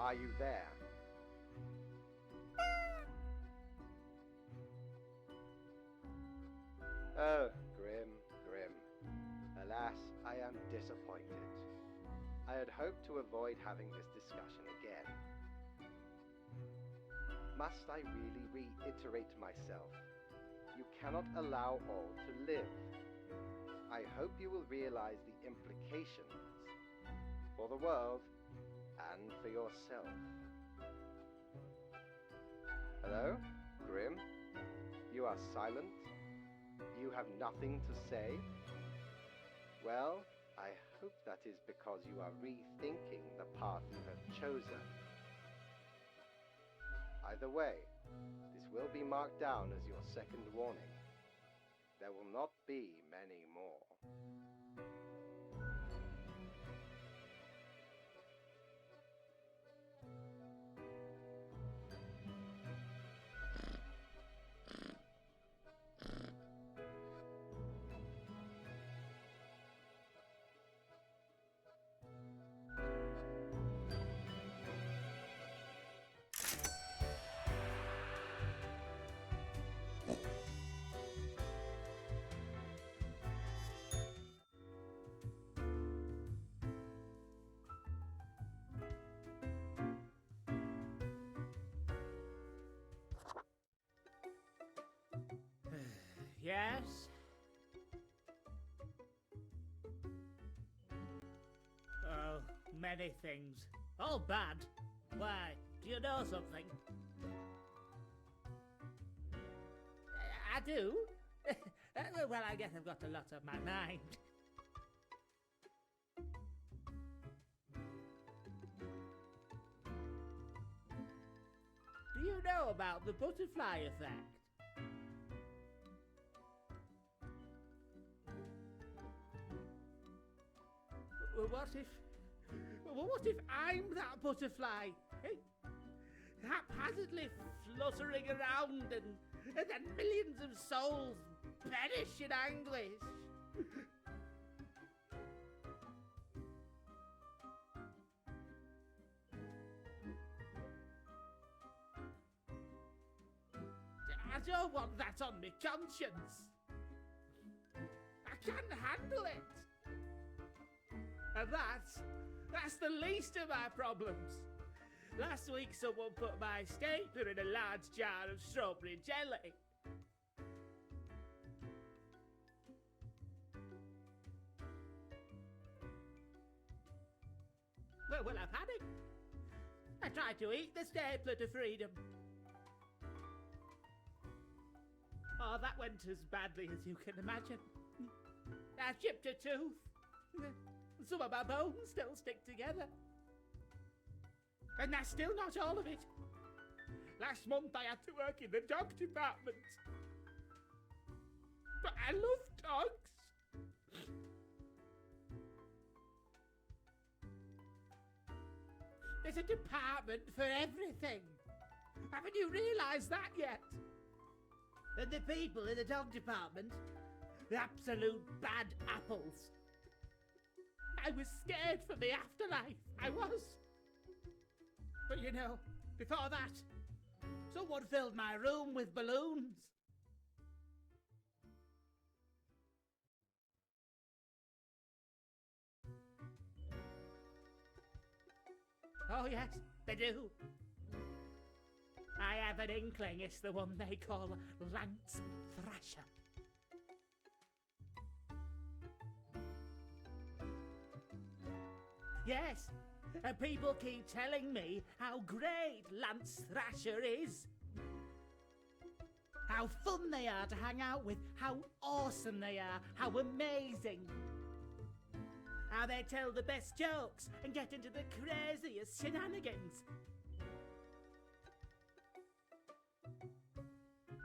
Are you there? Oh, Grim, Grim. Alas, I am disappointed. I had hoped to avoid having this discussion again. Must I really reiterate myself? You cannot allow all to live. I hope you will realize the implications for the world and for yourself. Hello, Grim? You are silent? You have nothing to say? Well, I hope that is because you are rethinking the path you have chosen. Either way, this will be marked down as your second warning. There will not be many more. Yes? Oh, many things. All bad. Why? Do you know something? I do? Well, I guess I've got a lot on my mind. Do you know about the butterfly effect? What if I'm that butterfly? Haphazardly fluttering around and then millions of souls perish in anguish. I don't want that on my conscience. I can't handle it. And that's the least of my problems. Last week someone put my stapler in a large jar of strawberry jelly. Well, I panicked. I tried to eat the stapler to freedom. Oh, that went as badly as you can imagine. I chipped a tooth. Some of my bones still stick together. And that's still not all of it. Last month I had to work in the dog department. But I love dogs. There's a department for everything. Haven't you realised that yet? And the people in the dog department, the absolute bad apples. I was scared for the afterlife. I was. But you know, before that, someone filled my room with balloons. Oh yes, they do. I have an inkling it's the one they call Lance Thrasher. Yes, and people keep telling me how great Lance Thrasher is. How fun they are to hang out with, how awesome they are, how amazing. How they tell the best jokes and get into the craziest shenanigans.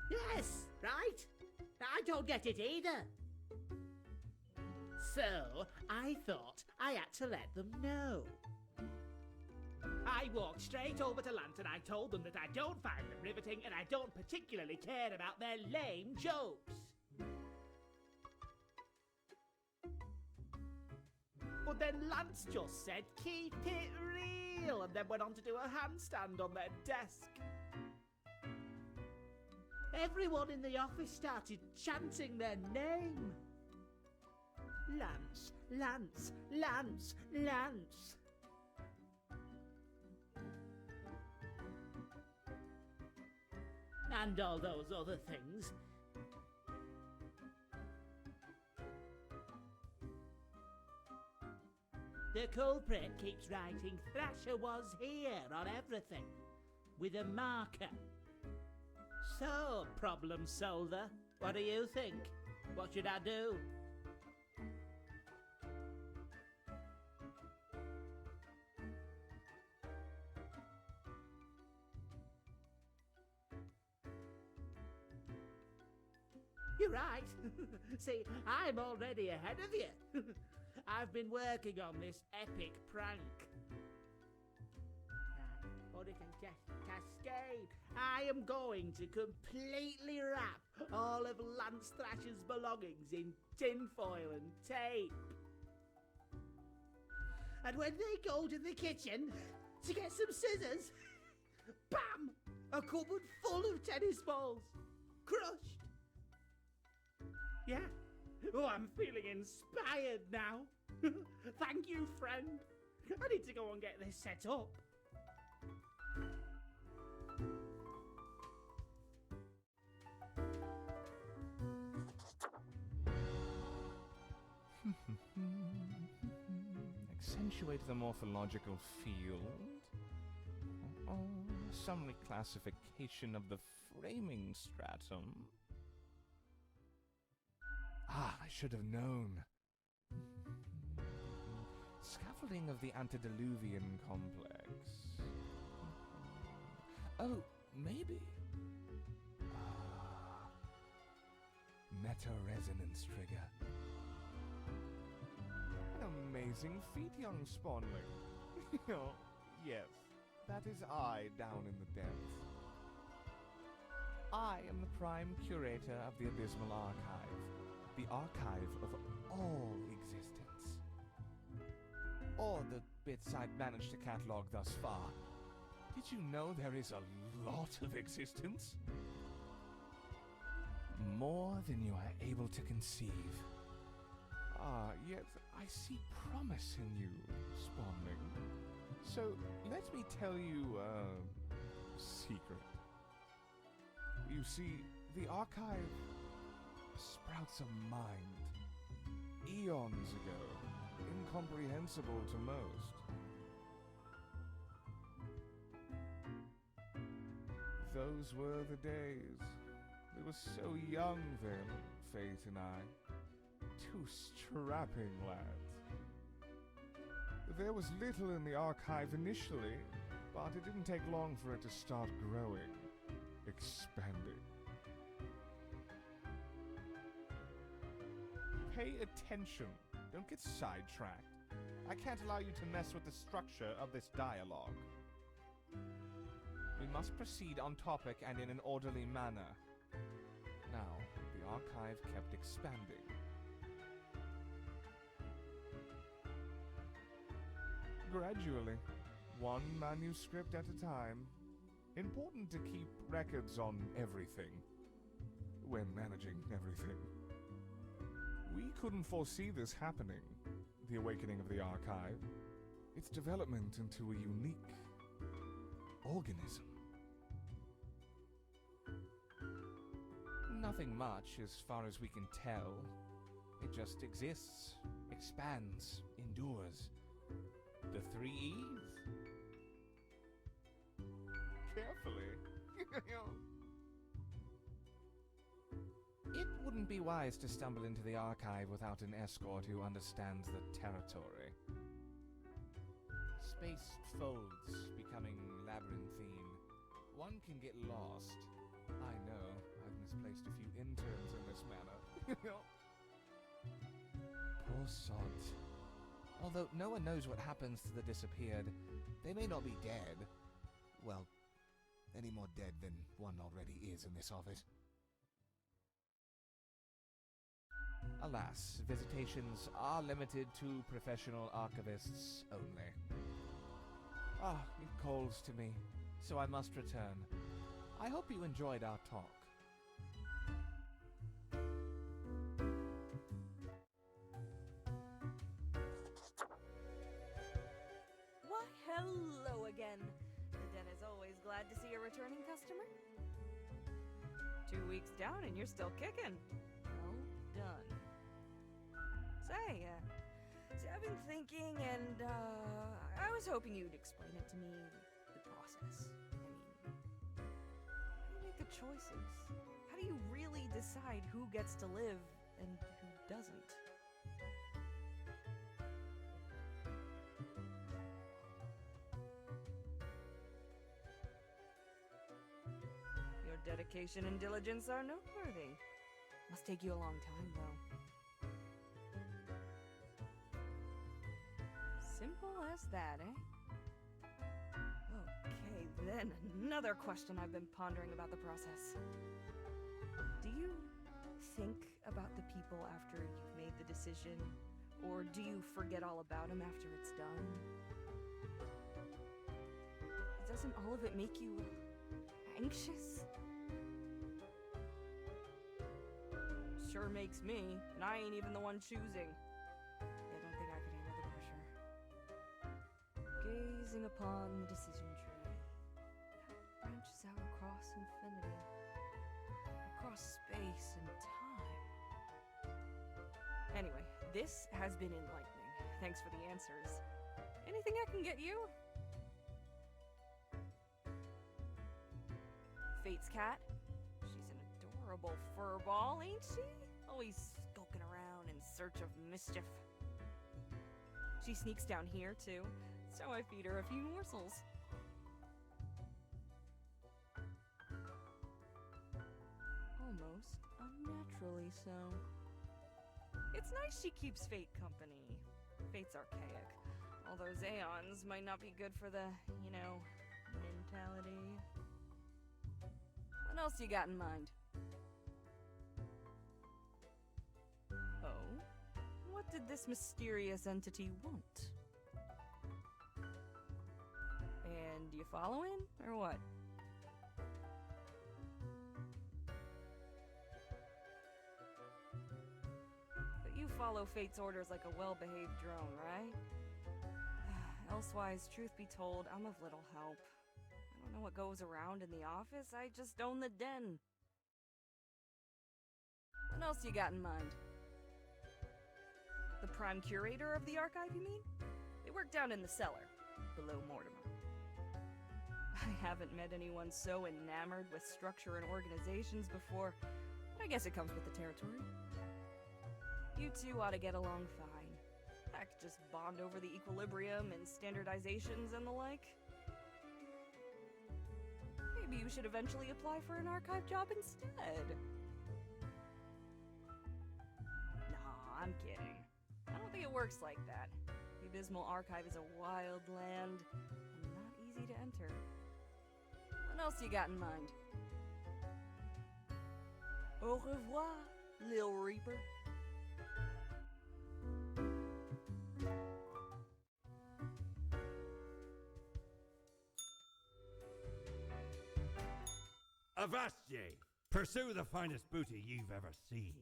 Yes, right? I don't get it either. So, I thought I had to let them know. I walked straight over to Lance and I told them that I don't find them riveting and I don't particularly care about their lame jokes. But then Lance just said, keep it real, and then went on to do a handstand on their desk. Everyone in the office started chanting their name. Lance, Lance, Lance, Lance. And all those other things. The culprit keeps writing Thrasher was here on everything, with a marker. So, problem solver, what do you think? What should I do? You're right. See, I'm already ahead of you. I've been working on this epic prank. Cascade. I am going to completely wrap all of Lance Thrasher's belongings in tinfoil and tape. And when they go to the kitchen to get some scissors, bam! A cupboard full of tennis balls. Crushed. Yeah. Oh, I'm feeling inspired now. Thank you, friend. I need to go and get this set up. Accentuate the morphological field. Some reclassification of the framing stratum. Ah, I should have known. Scaffolding of the antediluvian complex. Oh, maybe. Meta-resonance trigger. An amazing feat, young spawnling. Oh, yes, that is I down in the depths. I am the prime curator of the Abysmal Archive, the archive of all existence. Or the bits I've managed to catalog thus far. Did you know there is a lot of existence? More than you are able to conceive. Ah, yet I see promise in you, Spawnling. So, let me tell you a secret. You see, the archive sprouts a mind. Eons ago, incomprehensible to most. Those were the days. We were so young then, Fate and I. Two strapping lads. There was little in the archive initially, but it didn't take long for it to start growing, expanding. Pay attention. Don't get sidetracked. I can't allow you to mess with the structure of this dialogue. We must proceed on topic and in an orderly manner. Now, the archive kept expanding. Gradually, one manuscript at a time. Important to keep records on everything, when managing everything. We couldn't foresee this happening, the awakening of the archive, its development into a unique organism. Nothing much as far as we can tell. It just exists, expands, endures. The 3 E's. Carefully. It wouldn't be wise to stumble into the archive without an escort who understands the territory. Spaced folds becoming labyrinthine. One can get lost. I know, I've misplaced a few interns in this manner. Poor sods. Although no one knows what happens to the disappeared, they may not be dead. Well, any more dead than one already is in this office. alas, visitations are limited to professional archivists only. Ah, it calls to me, so I must return. I hope you enjoyed our talk. Why, hello again. The den is always glad to see a returning customer. 2 weeks down and you're still kicking. Well done. Say, I've been thinking and, I was hoping you'd explain it to me, the process. I mean, how do you make the choices? How do you really decide who gets to live and who doesn't? Your dedication and diligence are noteworthy. Must take you a long time, though. Simple as that, eh? Okay, then another question I've been pondering about the process. Do you think about the people after you've made the decision? Or do you forget all about them after it's done? Doesn't all of it make you anxious? Sure makes me, and I ain't even the one choosing. I don't think I could handle the pressure. Gazing upon the decision tree, how it branches out across infinity, across space and time. Anyway, this has been enlightening. Thanks for the answers. Anything I can get you? Fate's cat? She's an adorable furball, ain't she? Always skulking around in search of mischief. She sneaks down here, too, so I feed her a few morsels. Almost unnaturally so. It's nice she keeps Fate company. Fate's archaic. All those aeons might not be good for the, mentality. What else you got in mind? Oh? What did this mysterious entity want? And you following, or what? But you follow Fate's orders like a well-behaved drone, right? Elsewise, truth be told, I'm of little help. I don't know what goes around in the office, I just own the den. What else you got in mind? The prime curator of the archive, you mean? They work down in the cellar, below Mortimer. I haven't met anyone so enamored with structure and organizations before, but I guess it comes with the territory. You two ought to get along fine. Heck, just bond over the equilibrium and standardizations and the like. Maybe you should eventually apply for an archive job instead. Nah, I'm kidding. I don't think it works like that. The Abysmal Archive is a wild land, and not easy to enter. What else you got in mind? Au revoir, Lil Reaper. Avast ye! Pursue the finest booty you've ever seen.